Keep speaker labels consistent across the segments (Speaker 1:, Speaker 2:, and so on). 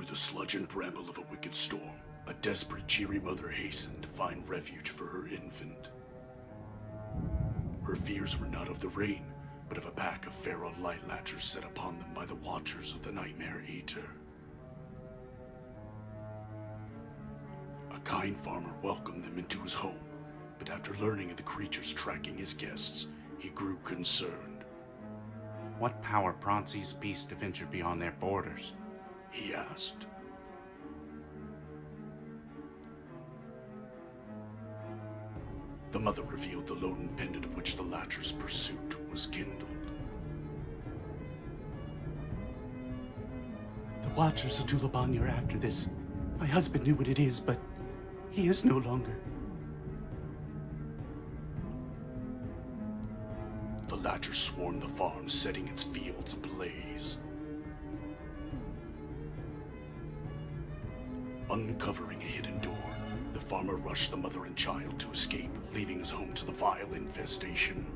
Speaker 1: the sludge and bramble of a wicked storm, a desperate Jiri mother hastened to find refuge for her infant. Her fears were not of the rain, but of a pack of feral light latchers set upon them by the watchers of the Nightmare Eater. A kind farmer welcomed them into his home, but after learning of the creatures tracking his guests, he grew concerned.
Speaker 2: What power prompts these beasts to venture beyond their borders?
Speaker 1: He asked. The mother revealed the Loden pendant of which the Latcher's pursuit was kindled.
Speaker 3: The Watchers of Tulabani are after this. My husband knew what it is, but he is no longer.
Speaker 1: The Latcher swarmed the farm, setting its fields ablaze. Uncovering a hidden door, the farmer rushed the mother and child to escape, leaving his home to the vile infestation.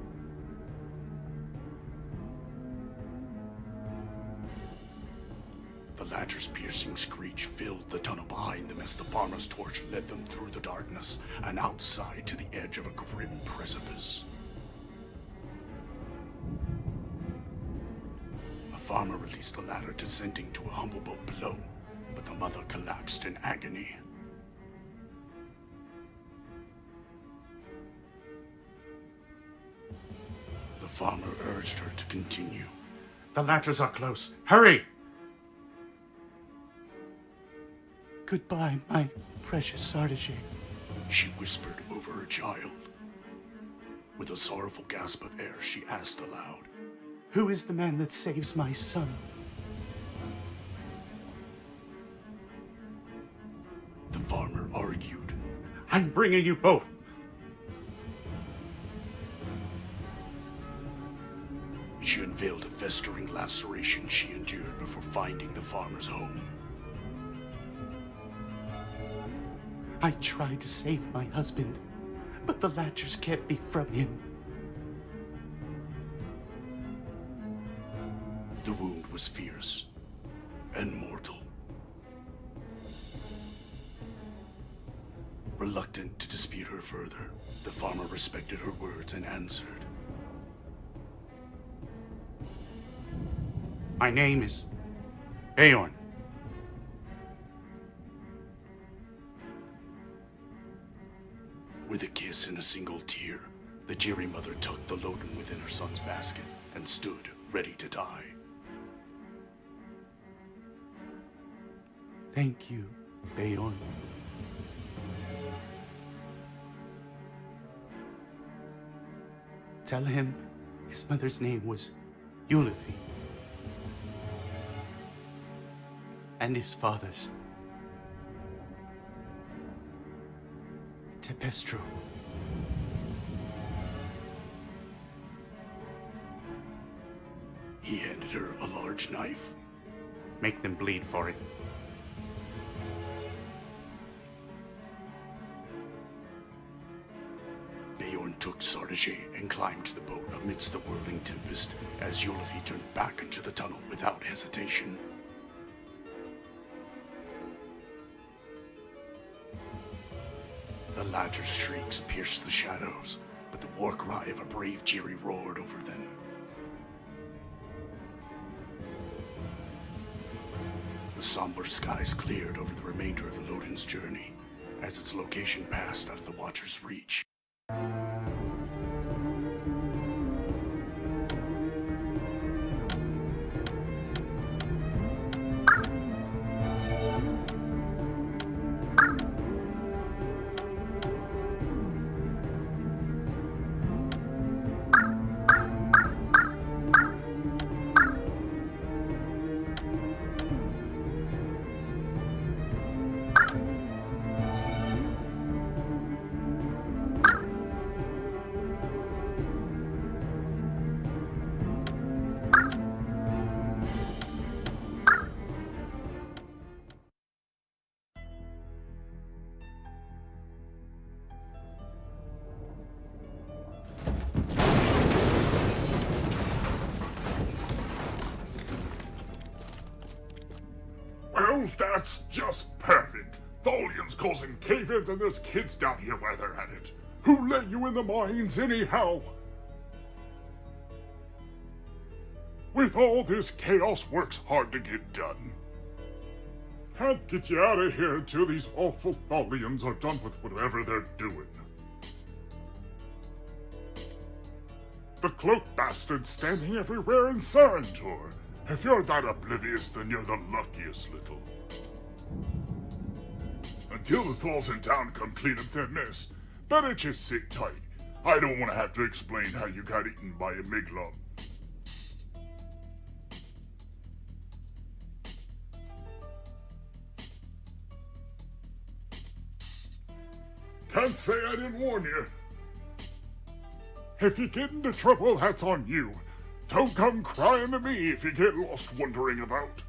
Speaker 1: The Latcher's piercing screech filled the tunnel behind them as the farmer's torch led them through the darkness and outside to the edge of a grim precipice. The farmer released the ladder, descending to a humble boat below, but the mother collapsed in agony. The farmer urged her to continue.
Speaker 2: The Latchers are close. Hurry!
Speaker 3: Goodbye, my precious Sardache.
Speaker 1: She whispered over her child. With a sorrowful gasp of air, she asked aloud,
Speaker 3: Who is the man that saves my son?
Speaker 1: The farmer argued.
Speaker 2: I'm bringing you both.
Speaker 1: She unveiled a festering laceration she endured before finding the farmer's home.
Speaker 3: I tried to save my husband, but the Latchers kept me from him.
Speaker 1: The wound was fierce and mortal. Reluctant to dispute her further, the farmer respected her words and answered.
Speaker 2: My name is Beorn.
Speaker 1: With a kiss and a single tear, the Jiri mother tucked the Loden within her son's basket and stood ready to die.
Speaker 3: Thank you, Beorn. Tell him his mother's name was Eulafi. And his father's Tepestro.
Speaker 1: He handed her a large knife.
Speaker 2: Make them bleed for it.
Speaker 1: Beorn took Sardache and climbed to the boat amidst the whirling tempest as Eulafi turned back into the tunnel without hesitation. The Latcher's shrieks pierced the shadows, but the war cry of a brave Jiri roared over them. The somber skies cleared over the remainder of the Loden's journey, as its location passed out of the Watcher's reach.
Speaker 4: Well, that's just perfect. Tholian's causing cave-ins and there's kids down here while they're at it. Who let you in the mines anyhow? With all this chaos, work's hard to get done. Can't get you out of here until these awful Tholians are done with whatever they're doing. The cloak bastard's standing everywhere in Sarentor. If you're that oblivious, then you're the luckiest little. Until the Thalls in town come clean up their mess, better just sit tight. I don't want to have to explain how you got eaten by a Miglum. Can't say I didn't warn you. If you get into trouble, that's on you. Don't come crying to me if you get lost wandering about.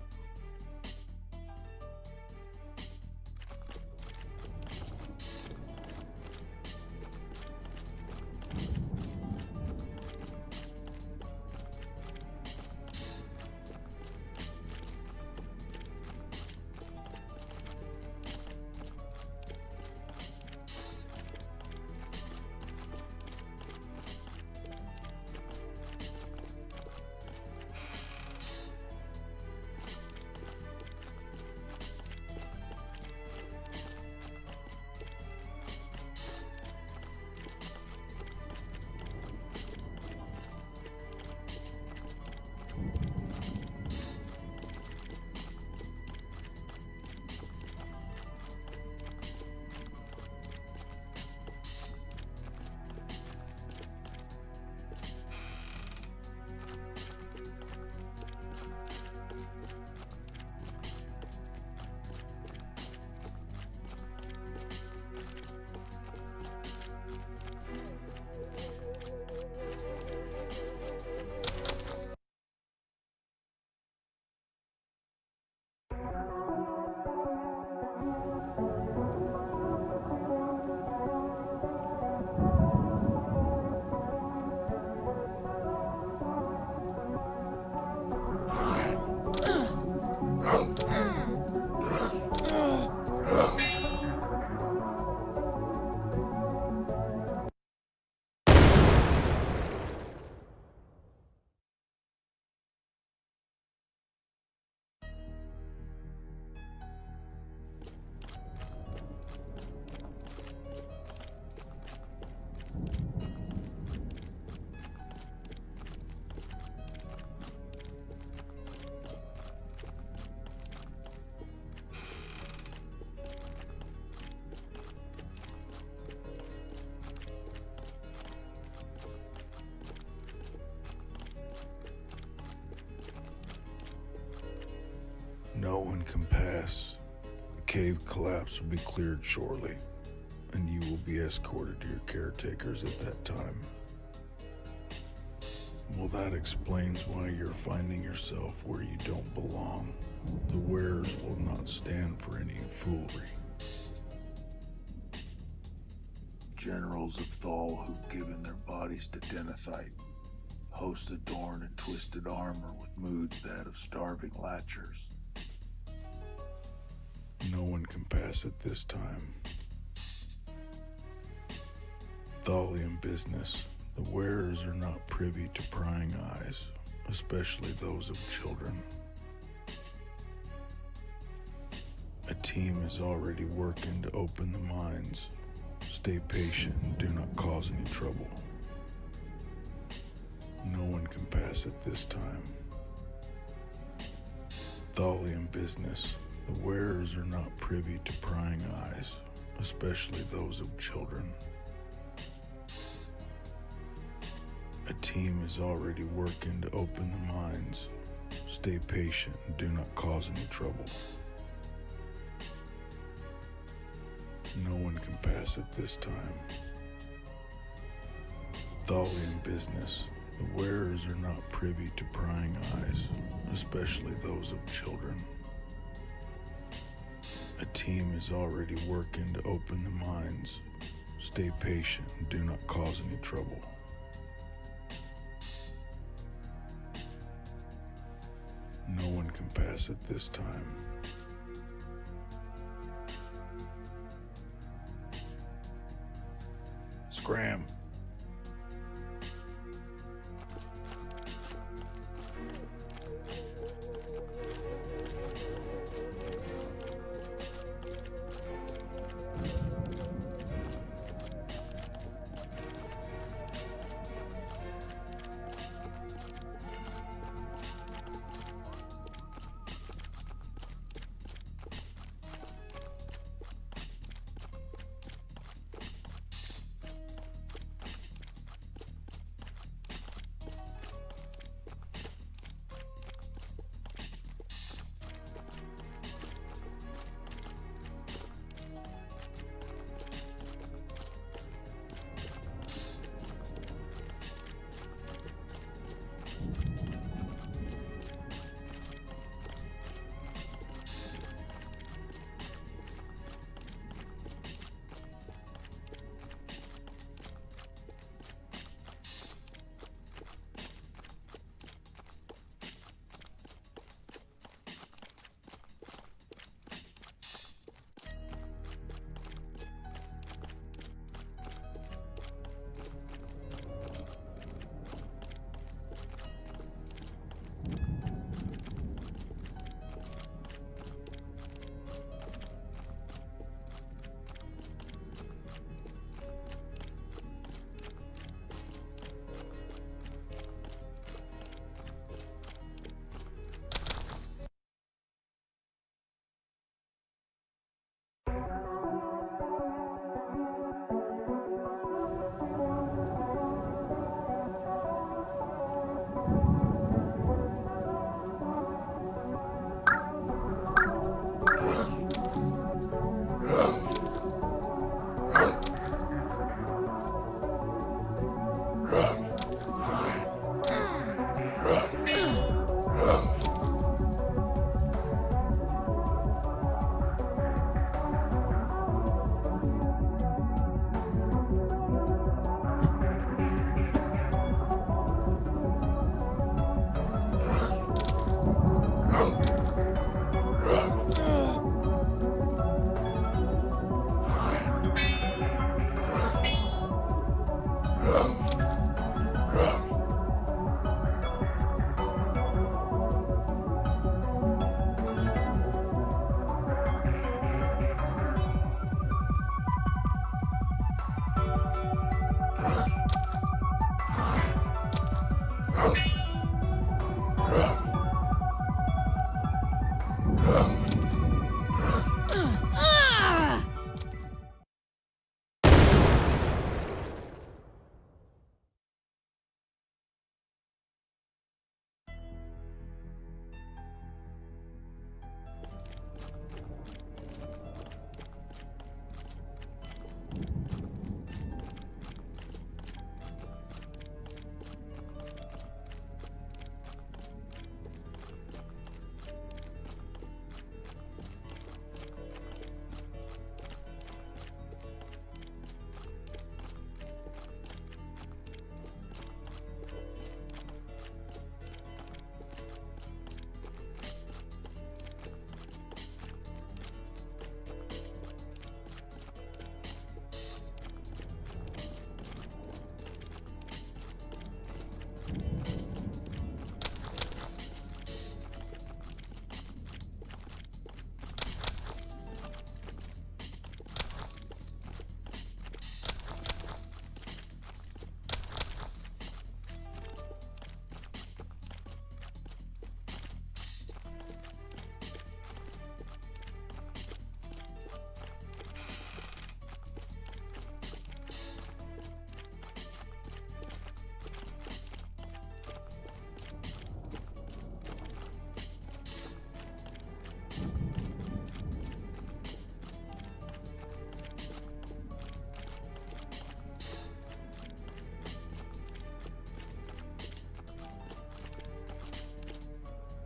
Speaker 5: No one can pass. The cave collapse will be cleared shortly, and you will be escorted to your caretakers at that time. Well, that explains why you're finding yourself where you don't belong. The wearers will not stand for any foolery. Generals of Thal who've given their bodies to Denethite host adorned in twisted armor with moods that of starving latchers. No one can pass at this time. Thalian business. The wearers are not privy to prying eyes, especially those of children. A team is already working to open the mines. Stay patient and do not cause any trouble. No one can pass at this time. Thalian business. The wearers are not privy to prying eyes, especially those of children. A team is already working to open the mines. Stay patient and do not cause any trouble. No one can pass at this time. Thalian business. The wearers are not privy to prying eyes, especially those of children. A team is already working to open the mines. Stay patient and do not cause any trouble. No one can pass at this time.
Speaker 6: Scram.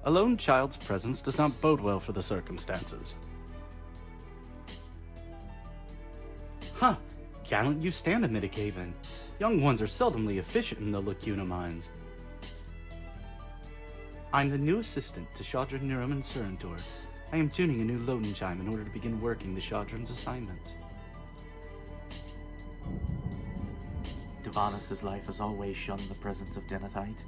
Speaker 2: A lone child's presence does not bode well for the circumstances. Huh. Gallant you stand amid a cave-in. Young ones are seldomly efficient in the Lacuna mines. I'm the new assistant to Shadran Niram and Surantor. I am tuning a new Loden chime in order to begin working the Shadran's assignments.
Speaker 6: Devanis' life has always shunned the presence of Denethite.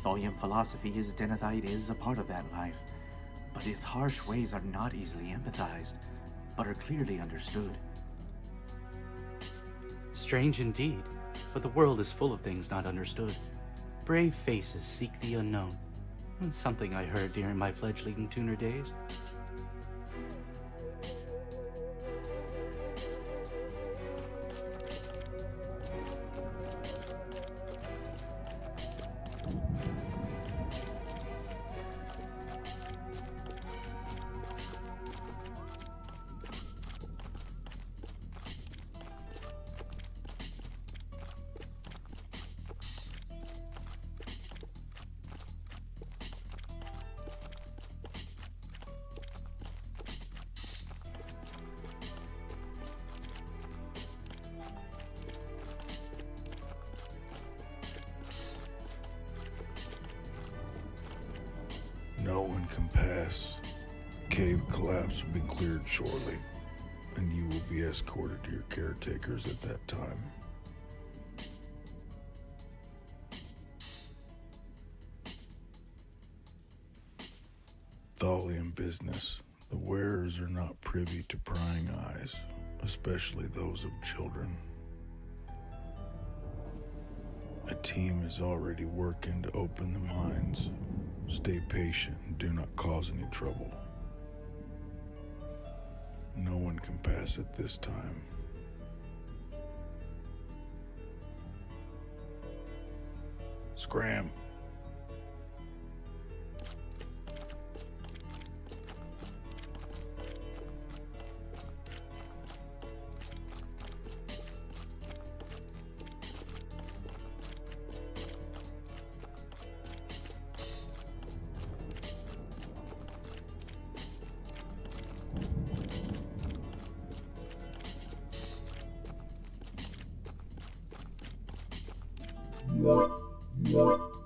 Speaker 6: Tholian philosophy is Denethite is a part of that life, but its harsh ways are not easily empathized, but are clearly understood.
Speaker 2: Strange indeed, but the world is full of things not understood. Brave faces seek the unknown. Something I heard during my fledgling tuner days.
Speaker 5: No one can pass. Cave collapse will be cleared shortly, and you will be escorted to your caretakers at that time. Tholian business. The wearers are not privy to prying eyes, especially those of children. A team is already working to open the mines. Stay patient and do not cause any trouble. No one can pass at this time. Scram.
Speaker 7: What?